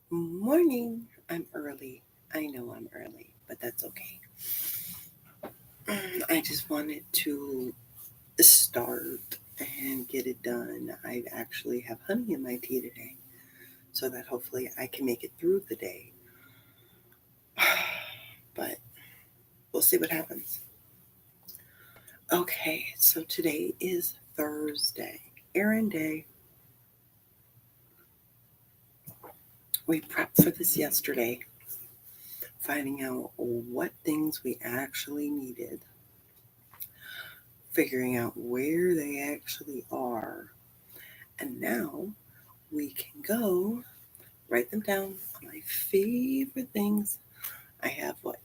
Morning. I'm early. I know I'm early, but that's okay. I just wanted to start and get it done. I actually have honey in my tea today so that hopefully I can make it through the day. But we'll see what happens. Okay, so today is Thursday, errand day. We prepped for this yesterday, finding out what things we actually needed, figuring out where they actually are. And now we can go write them down. My favorite things. I have what?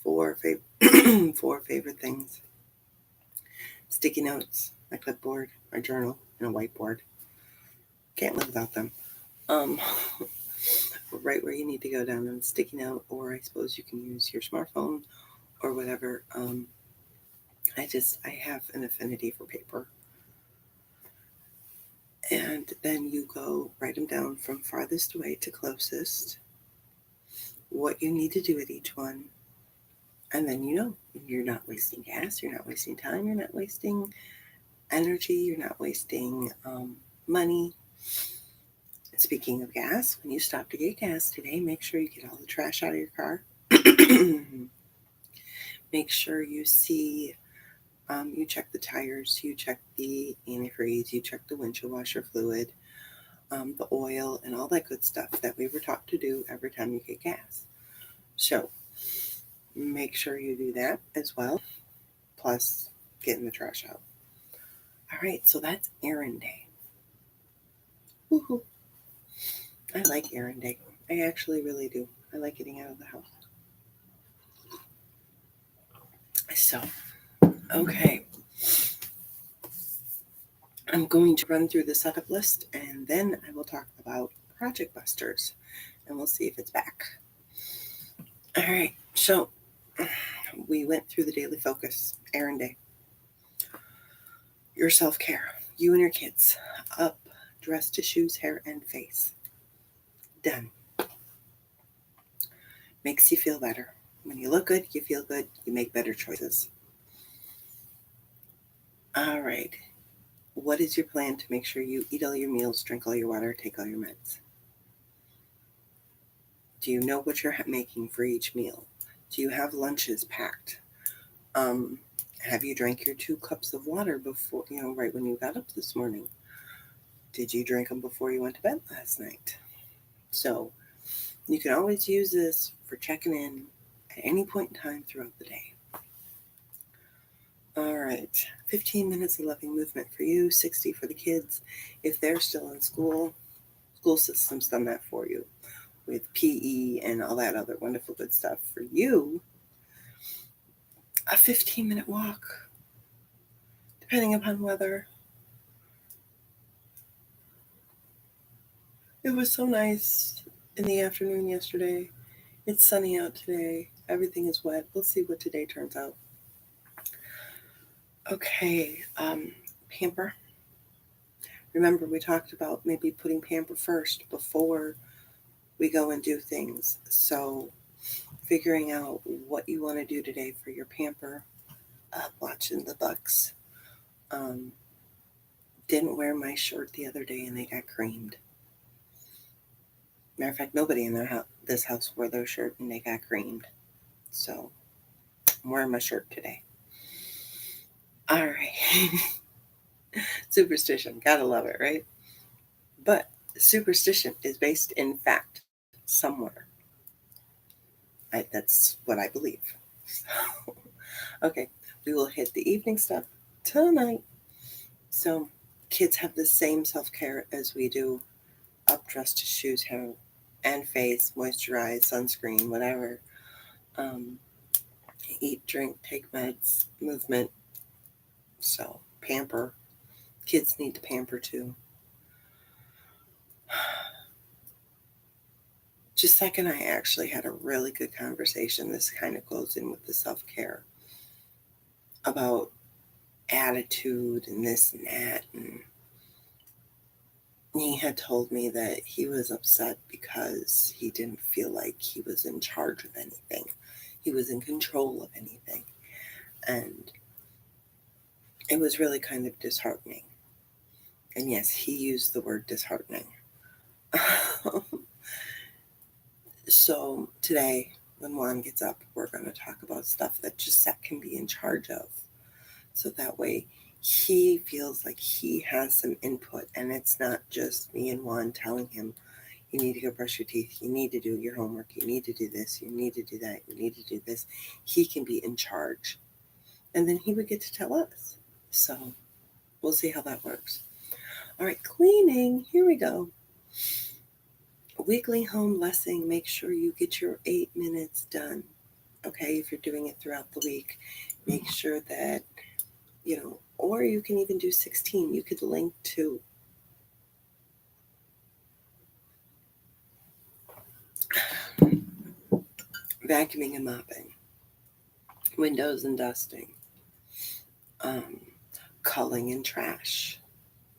Four favorite things. Sticky notes, my clipboard, my journal, and a whiteboard. Can't live without them. Um, right where you need to go down on a sticky note, or I suppose you can use your smartphone or whatever. I have an affinity for paper. And then you go write them down from farthest away to closest, what you need to do at each one, and then you're not wasting gas, you're not wasting time, you're not wasting energy, you're not wasting money. Speaking of gas, when you stop to get gas today, make sure you get all the trash out of your car. Make sure you check the tires, you check the antifreeze, you check the windshield washer fluid, the oil, and all that good stuff that we were taught to do every time you get gas. So make sure you do that as well, plus getting the trash out. All right, so that's errand day. Woohoo! I like errand day. I actually really do. I like getting out of the house. So, okay, I'm going to run through the setup list and then I will talk about Project Busters and we'll see if it's back. All right, so we went through the daily focus, errand day, your self care, you and your kids, up, dressed to shoes, hair, and face. Done. Makes you feel better. When you look good, you feel good, you make better choices. All right. What is your plan to make sure you eat all your meals, drink all your water, take all your meds? Do you know what you're making for each meal? Do you have lunches packed? Um, have you drank your 2 cups of water before, right when you got up this morning? Did you drink them before you went to bed last night? So you can always use this for checking in at any point in time throughout the day. All right, 15 minutes of loving movement for you, 60 for the kids. If they're still in school, school system's done that for you with PE and all that other wonderful good stuff. For you, a 15-minute walk, depending upon weather. It was so nice in the afternoon yesterday. It's sunny out today. Everything is wet. We'll see what today turns out. Okay, pamper. Remember, we talked about maybe putting pamper first before we go and do things. So, figuring out what you want to do today for your pamper. Watching the Bucks. Um, didn't wear my shirt the other day and they got creamed. Matter of fact, nobody in this house wore their shirt and they got creamed. So I'm wearing my shirt today. All right. Superstition. Gotta love it, right? But superstition is based in fact somewhere. That's what I believe. Okay, we will hit the evening stuff tonight. So kids have the same self-care as we do. Up, dressed to shoes, hair, and face, moisturize, sunscreen, whatever. Um, Eat, drink, take meds, movement. So pamper. Kids need to pamper too. Just a second, I actually had a really good conversation. This kind of goes in with the self care about attitude and this and that. And he had told me that he was upset because he didn't feel like he was in charge of anything. He was in control of anything. And it was really kind of disheartening. And yes, he used the word disheartening. So today, when Juan gets up, we're going to talk about stuff that Gisette can be in charge of. So that way he feels like he has some input and it's not just me and Juan telling him, you need to go brush your teeth, you need to do your homework, you need to do this, you need to do that, you need to do this. He can be in charge. And then he would get to tell us. So we'll see how that works. All right, cleaning. Here we go. Weekly home blessing. Make sure you get your 8 minutes done. Okay, if you're doing it throughout the week, make sure that, or you can even do 16. You could link to vacuuming and mopping, windows and dusting, um, culling and trash,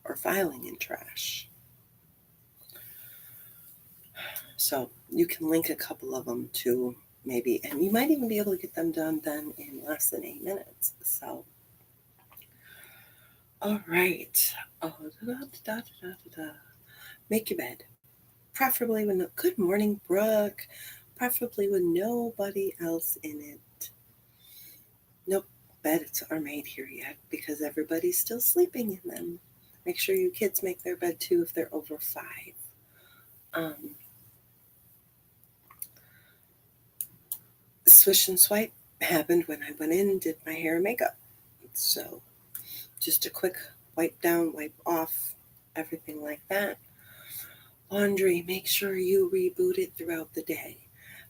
or filing in trash. So you can link a couple of them to maybe, and you might even be able to get them done then in less than 8 minutes. So, all right. Oh, make your bed, preferably with no. Good morning, Brooke. Preferably with nobody else in it. Nope, beds aren't made here yet because everybody's still sleeping in them. Make sure your kids make their bed too if they're over 5. Swish and swipe happened when I went in and did my hair and makeup. So just a quick wipe down, wipe off, everything like that. Laundry, make sure you reboot it throughout the day.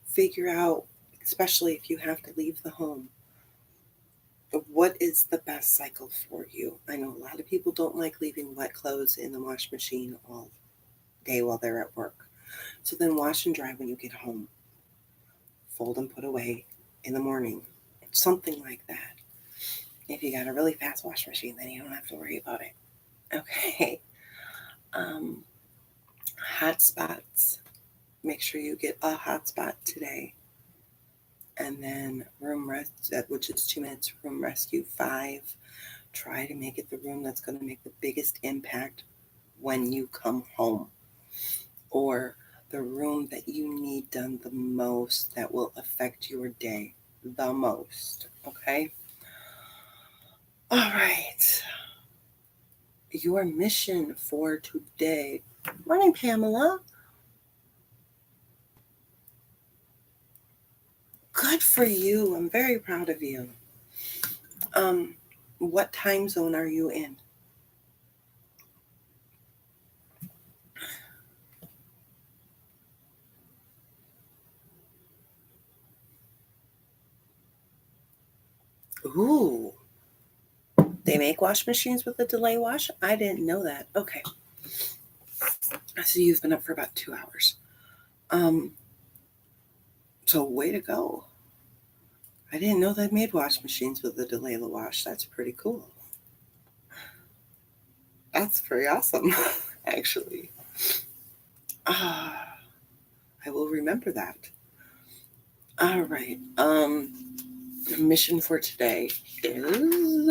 Figure out, especially if you have to leave the home, what is the best cycle for you. I know a lot of people don't like leaving wet clothes in the wash machine all day while they're at work. So then wash and dry when you get home. Fold and put away in the morning. Something like that. If you got a really fast wash machine, then you don't have to worry about it. Okay. Um, hot spots. Make sure you get a hot spot today. And then room rest, which is 2 minutes, room rescue 5. Try to make it the room that's going to make the biggest impact when you come home, or the room that you need done the most, that will affect your day the most. Okay. All right. Your mission for today. Morning, Pamela. Good for you. I'm very proud of you. Um, what time zone are you in? Ooh, they make wash machines with a delay wash? I didn't know that. Okay. So you've been up for about 2 hours. Um, so way to go. I didn't know they made wash machines with a delay wash. That's pretty cool. That's pretty awesome, actually. I will remember that. All right. Mission for today is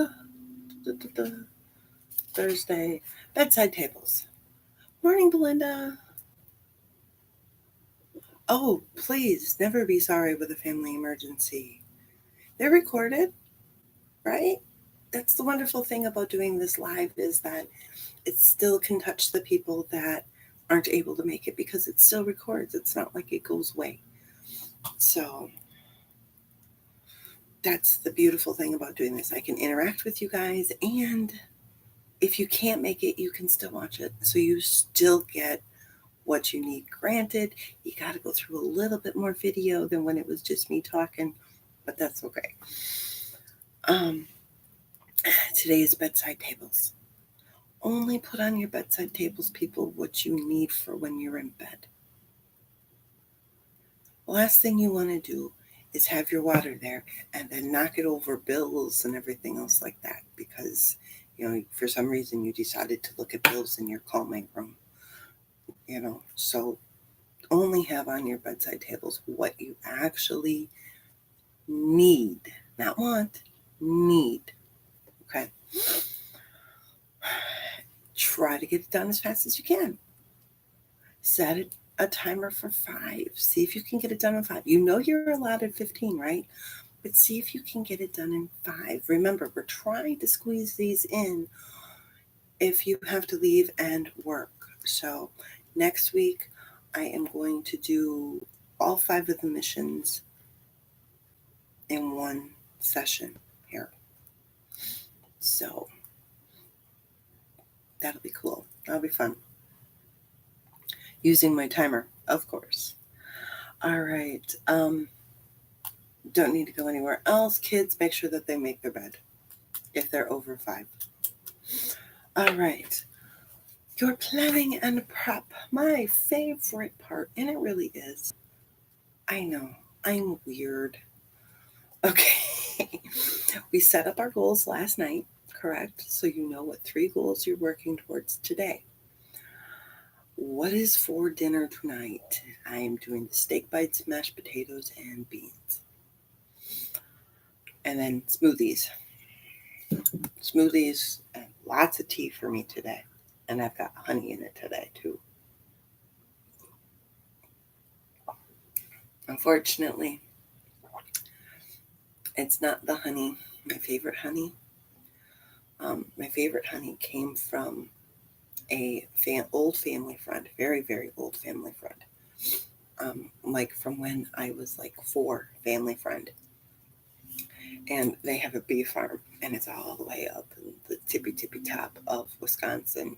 Thursday. Bedside tables. Morning, Belinda. Oh, please never be sorry with a family emergency. They're recorded, right? That's the wonderful thing about doing this live, is that it still can touch the people that aren't able to make it because it still records. It's not like it goes away. So that's the beautiful thing about doing this. I can interact with you guys, and if you can't make it, you can still watch it. So you still get what you need. Granted, you got to go through a little bit more video than when it was just me talking, but that's okay. Today's bedside tables. Only put on your bedside tables, people, what you need for when you're in bed. Last thing you want to do is have your water there and then knock it over bills and everything else like that, because for some reason you decided to look at bills in your calming room. So only have on your bedside tables what you actually need, not want, need. Okay. Try to get it done as fast as you can. Set a timer for 5. See if you can get it done in 5. You know you're allotted 15, right? But see if you can get it done in 5. Remember, we're trying to squeeze these in if you have to leave and work. So next week, I am going to do all 5 of the missions in one session here. So that'll be cool. That'll be fun. Using my timer, of course. All right. Don't need to go anywhere else. Kids, make sure that they make their bed if they're over 5. All right. Your planning and prep, my favorite part, and it really is. I know, I'm weird. Okay. We set up our goals last night, correct? So you know what 3 goals you're working towards today. What is for dinner tonight? I am doing the steak bites, mashed potatoes, and beans. And then smoothies. Smoothies and lots of tea for me today. And I've got honey in it today, too. Unfortunately, it's not the honey, my favorite honey. My favorite honey came from a old family friend, very, very old family friend. Like from when I was like 4, family friend. And they have a bee farm, and it's all the way up in the tippy top of Wisconsin.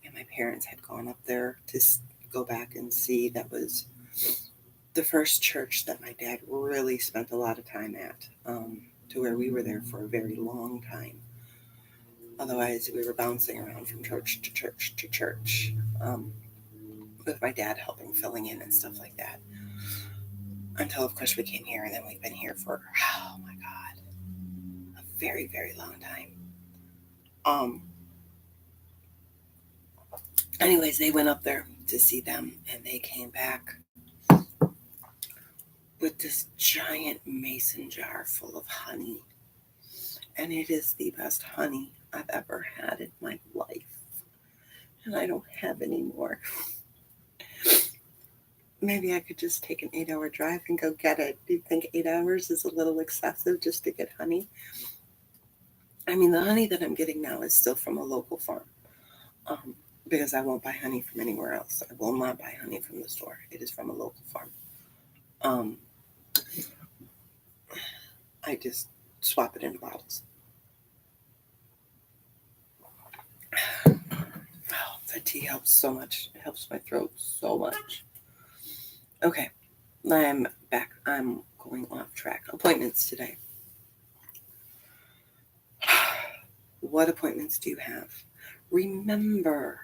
And my parents had gone up there to go back and see. That was the first church that my dad really spent a lot of time at, to where we were there for a very long time. Otherwise, we were bouncing around from church to church to church, with my dad helping, filling in, and stuff like that. Until, of course, we came here, and then we've been here for, oh my God, a very, very long time. Anyways, they went up there to see them, and they came back with this giant mason jar full of honey. And it is the best honey I've ever had in my life. And I don't have any more. Maybe I could just take an 8-hour drive and go get it. Do you think 8 hours is a little excessive just to get honey? I mean, the honey that I'm getting now is still from a local farm, because I won't buy honey from anywhere else. I will not buy honey from the store. It is from a local farm. I just swap it into bottles. Oh, the tea helps so much. It helps my throat so much. Okay, I'm back. I'm going off track. Appointments today. What appointments do you have? Remember,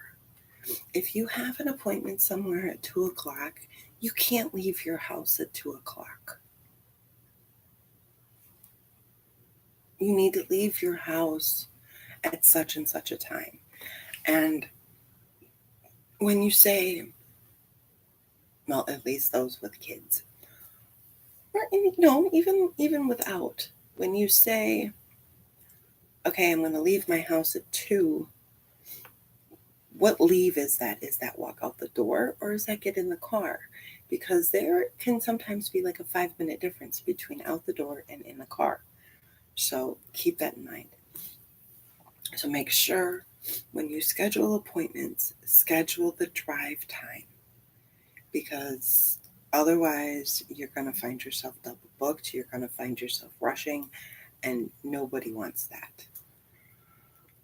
if you have an appointment somewhere at 2 o'clock, you can't leave your house at 2 o'clock. You need to leave your house at such and such a time. And when you say, well, at least those with kids, or even without, when you say, okay, I'm going to leave my house at 2, what leave is that? Is that walk out the door, or is that get in the car? Because there can sometimes be like a 5-minute difference between out the door and in the car. So keep that in mind. So make sure when you schedule appointments, schedule the drive time, because otherwise you're going to find yourself double booked. You're going to find yourself rushing, and nobody wants that.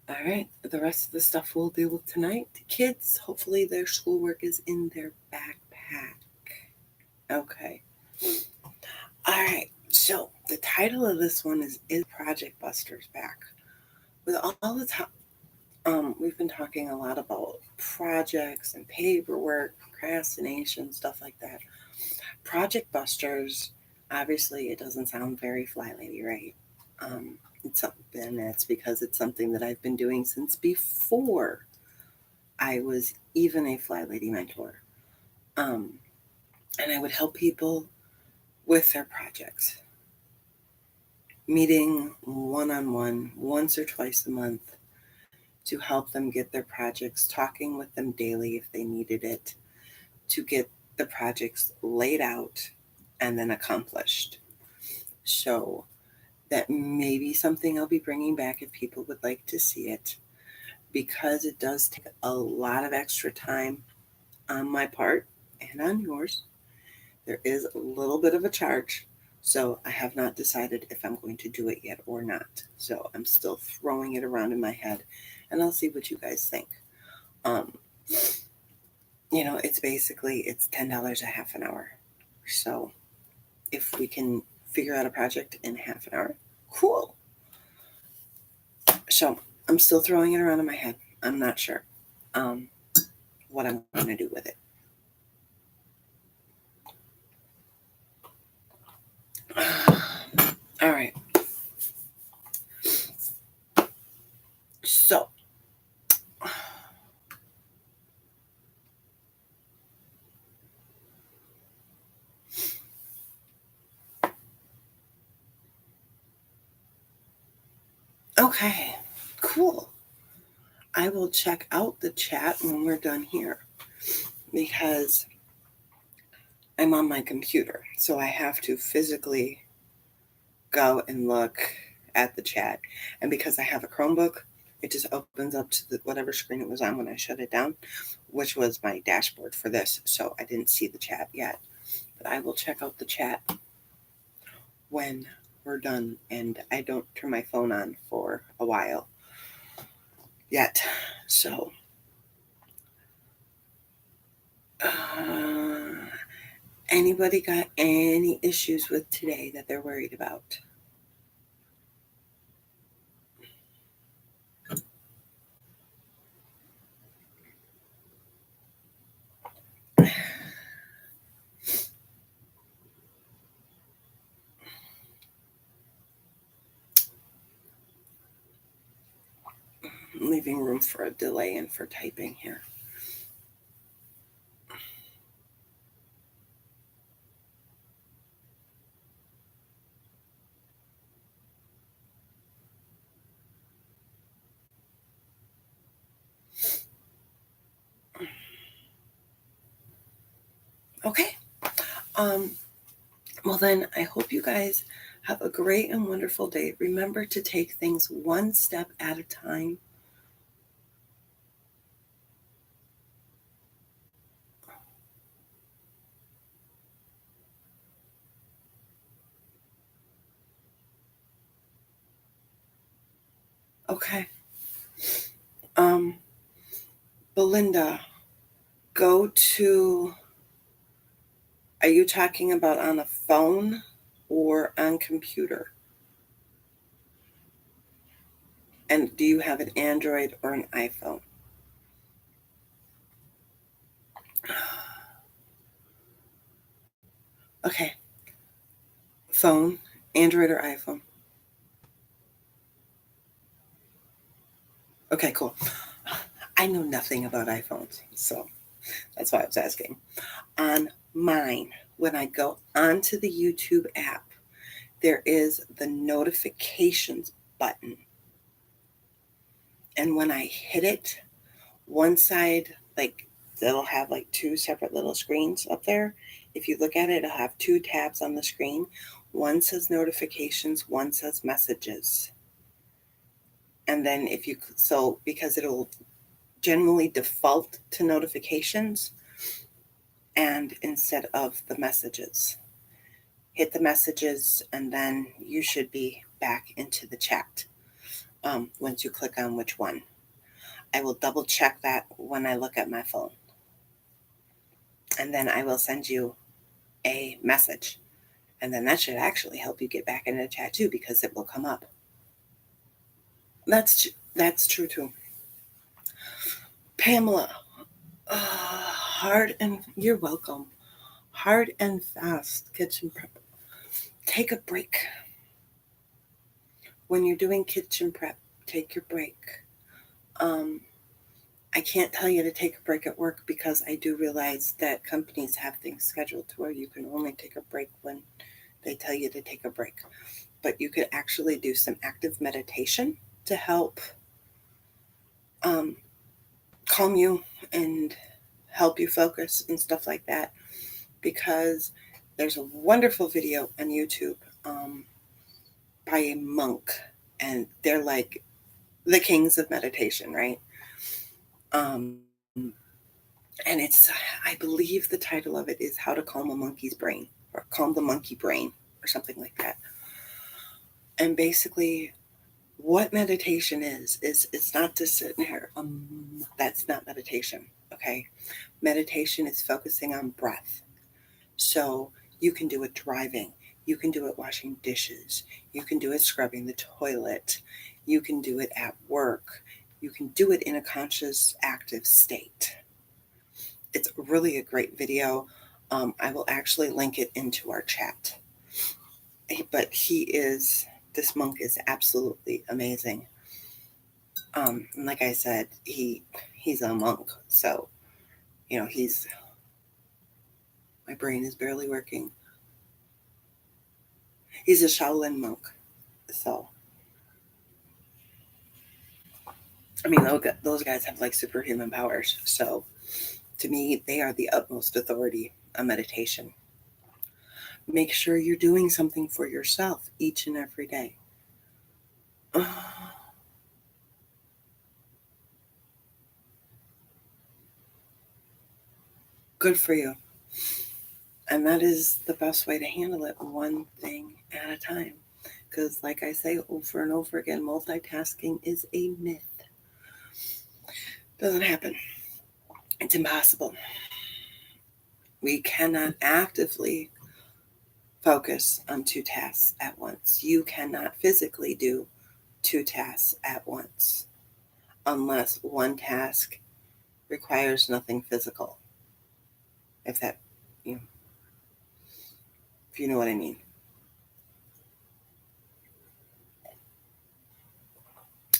All right, the rest of the stuff we'll deal with tonight. Kids, hopefully their schoolwork is in their backpack. Okay. All right, so the title of this one is Project Busters back? With all the time, we've been talking a lot about projects and paperwork, procrastination, stuff like that. Project Busters, obviously, it doesn't sound very fly lady, right? It's something that's because it's something that I've been doing since before I was even a Fly Lady mentor. And I would help people with their projects, meeting one-on-one once or twice a month to help them get their projects, talking with them daily if they needed it, to get the projects laid out and then accomplished. So that may be something I'll be bringing back if people would like to see it, because it does take a lot of extra time on my part and on yours. There is a little bit of a charge, so I have not decided if I'm going to do it yet or not. So I'm still throwing it around in my head, and I'll see what you guys think. Um, it's basically $10 a half an hour. So if we can figure out a project in half an hour, cool. So I'm still throwing it around in my head. I'm not sure what I'm going to do with it. All right. So okay, cool. I will check out the chat when we're done here, because I'm on my computer, so I have to physically go and look at the chat. And because I have a Chromebook, it just opens up to whatever screen it was on when I shut it down, which was my dashboard for this. So I didn't see the chat yet, but I will check out the chat when we're done, and I don't turn my phone on for a while yet. So anybody got any issues with today that they're worried about? Leaving room for a delay and for typing here. Okay. Well then, I hope you guys have a great and wonderful day. Remember to take things one step at a time. Okay. Belinda, go to, are you talking about on a phone or on computer? And do you have an Android or an iPhone? Okay. Phone, Android or iPhone? Okay, cool. I know nothing about iPhones, so that's why I was asking. On mine, when I go onto the YouTube app, there is the notifications button. And when I hit it, one side, like, it'll have like two separate little screens up there. If you look at it, it'll have two tabs on the screen. One says notifications, one says messages. And then because it'll generally default to notifications and instead of the messages. Hit the messages and then you should be back into the chat once you click on which one. I will double check that when I look at my phone. And then I will send you a message. And then that should actually help you get back into the chat too, because it will come up. That's true too. Pamela, you're welcome. Hard and fast kitchen prep. Take a break. When you're doing kitchen prep, take your break. I can't tell you to take a break at work because I do realize that companies have things scheduled to where you can only take a break when they tell you to take a break. But you could actually do some active meditation to help calm you and help you focus and stuff like that. Because there's a wonderful video on YouTube by a monk, and they're like the kings of meditation, right? Um, and I believe the title of it is How to Calm a Monkey's Brain, or Calm the Monkey Brain, or something like that. And basically, what meditation is it's not to sit in here. That's not meditation, okay? Meditation is focusing on breath. So you can do it driving, you can do it washing dishes, you can do it scrubbing the toilet, you can do it at work, you can do it in a conscious, active state. It's really a great video. I will actually link it into our chat. But this monk is absolutely amazing. And like I said, he's a monk, so my brain is barely working. He's a Shaolin monk, so I mean those guys have like superhuman powers. So to me, they are the utmost authority on meditation. Make sure you're doing something for yourself each and every day. Good for you. And that is the best way to handle it, one thing at a time. Because, like I say over and over again, multitasking is a myth. Doesn't happen. It's impossible. We cannot actively focus on two tasks at once. You cannot physically do two tasks at once unless one task requires nothing physical. If that, you know, if you know what I mean.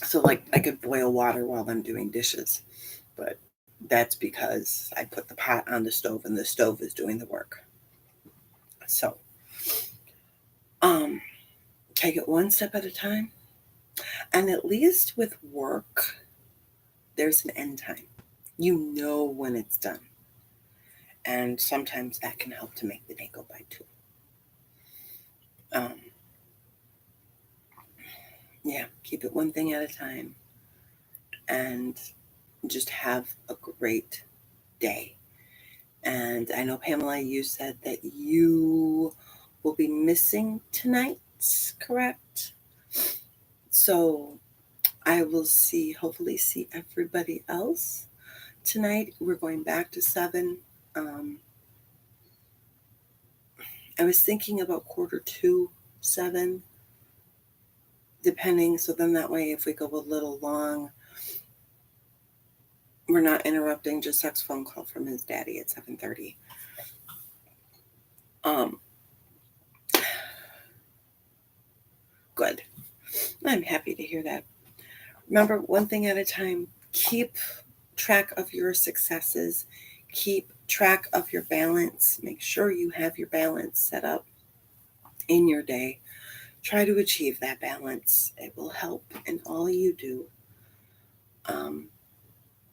So, like, I could boil water while I'm doing dishes, but that's because I put the pot on the stove and the stove is doing the work. So, take it one step at a time. And at least with work, there's an end time. You know when it's done. And sometimes that can help to make the day go by too. Yeah, keep it one thing at a time and just have a great day. And I know, Pamela, you said that you will be missing tonight, correct? So I will hopefully see everybody else tonight. We're going back to 7. I was thinking about 7:15, depending. So then that way, if we go a little long, we're not interrupting just Chuck's phone call from his daddy at 7:30. Good. I'm happy to hear that. Remember, one thing at a time. Keep track of your successes. Keep track of your balance. Make sure you have your balance set up in your day. Try to achieve that balance. It will help in all you do. I'm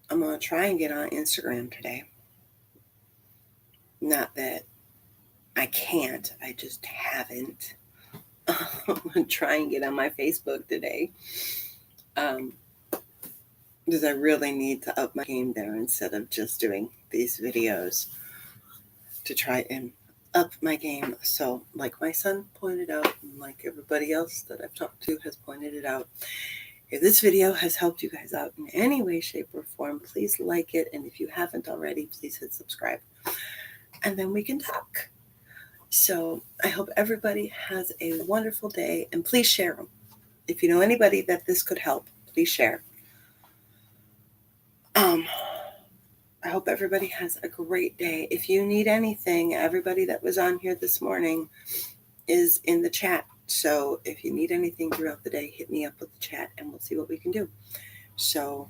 going to try and get on Instagram today. Not that I can't, I just haven't. I'm going to try and get on my Facebook today. Because I really need to up my game there instead of just doing these videos, to try and up my game. So, like my son pointed out, and like everybody else that I've talked to has pointed it out, if this video has helped you guys out in any way, shape, or form, please like it. And if you haven't already, please hit subscribe. And then we can talk. So I hope everybody has a wonderful day. And please share them. If you know anybody that this could help, please share. I hope everybody has a great day. If you need anything, everybody that was on here this morning is in the chat. So if you need anything throughout the day, hit me up with the chat and we'll see what we can do. So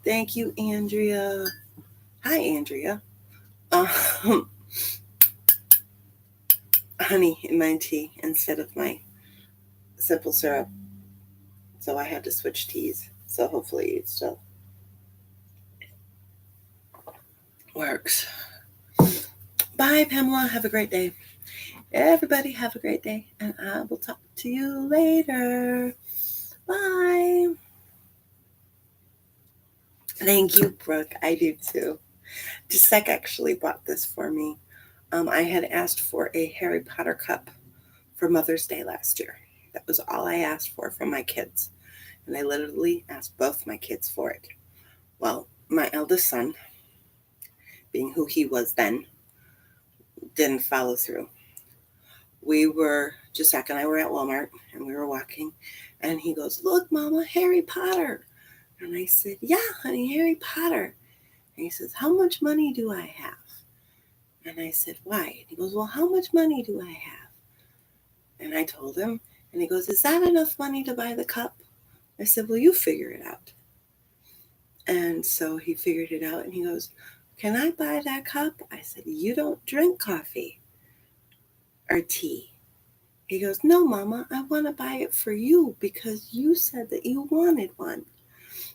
Thank you, Andrea. Hi, Andrea. Um, honey in my tea instead of my simple syrup. So I had to switch teas. So hopefully it still works. Bye, Pamela. Have a great day. Everybody have a great day. And I will talk to you later. Bye. Thank you, Brooke. I do too. Gisek actually bought this for me. I had asked for a Harry Potter cup for Mother's Day last year. That was all I asked for from my kids. And I literally asked both my kids for it. Well, my eldest son, being who he was then, didn't follow through. We were, Gisek and I were at Walmart and we were walking, and he goes, "Look, Mama, Harry Potter." And I said, "Yeah, honey, Harry Potter." And he says, "How much money do I have?" And I said, "Why?" And he goes, "Well, how much money do I have?" And I told him, and he goes, "Is that enough money to buy the cup?" I said, "Well, you figure it out." And so he figured it out and he goes, "Can I buy that cup?" I said, "You don't drink coffee or tea." He goes, "No, Mama, I want to buy it for you because you said that you wanted one."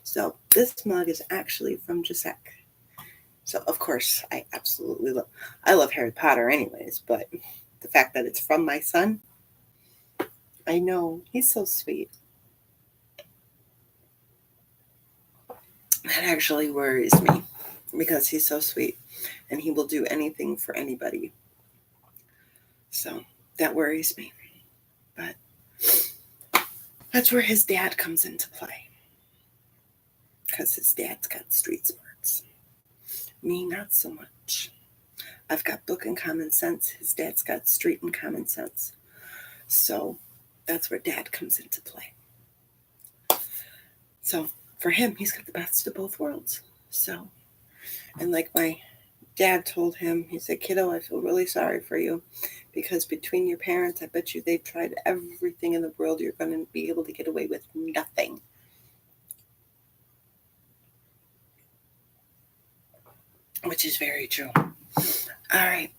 So this mug is actually from Gisek. So of course I love Harry Potter anyways, but the fact that it's from my son, I know he's so sweet. That actually worries me because he's so sweet and he will do anything for anybody. So that worries me. But that's where his dad comes into play because his dad's got street smarts. Me, not so much. I've got book and common sense. His dad's got street and common sense. So that's where dad comes into play. So for him, he's got the best of both worlds. So, and like my dad told him, he said, "Kiddo, I feel really sorry for you because between your parents, I bet you they've tried everything in the world. You're going to be able to get away with nothing." Which is very true. All right.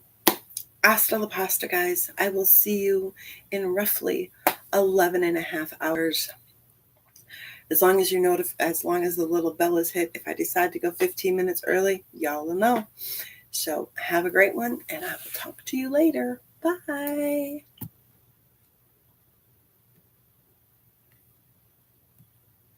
Hasta la pasta, guys. I will see you in roughly 11 and a half hours. As long as as long as the little bell is hit, if I decide to go 15 minutes early, y'all will know. So have a great one, and I will talk to you later. Bye.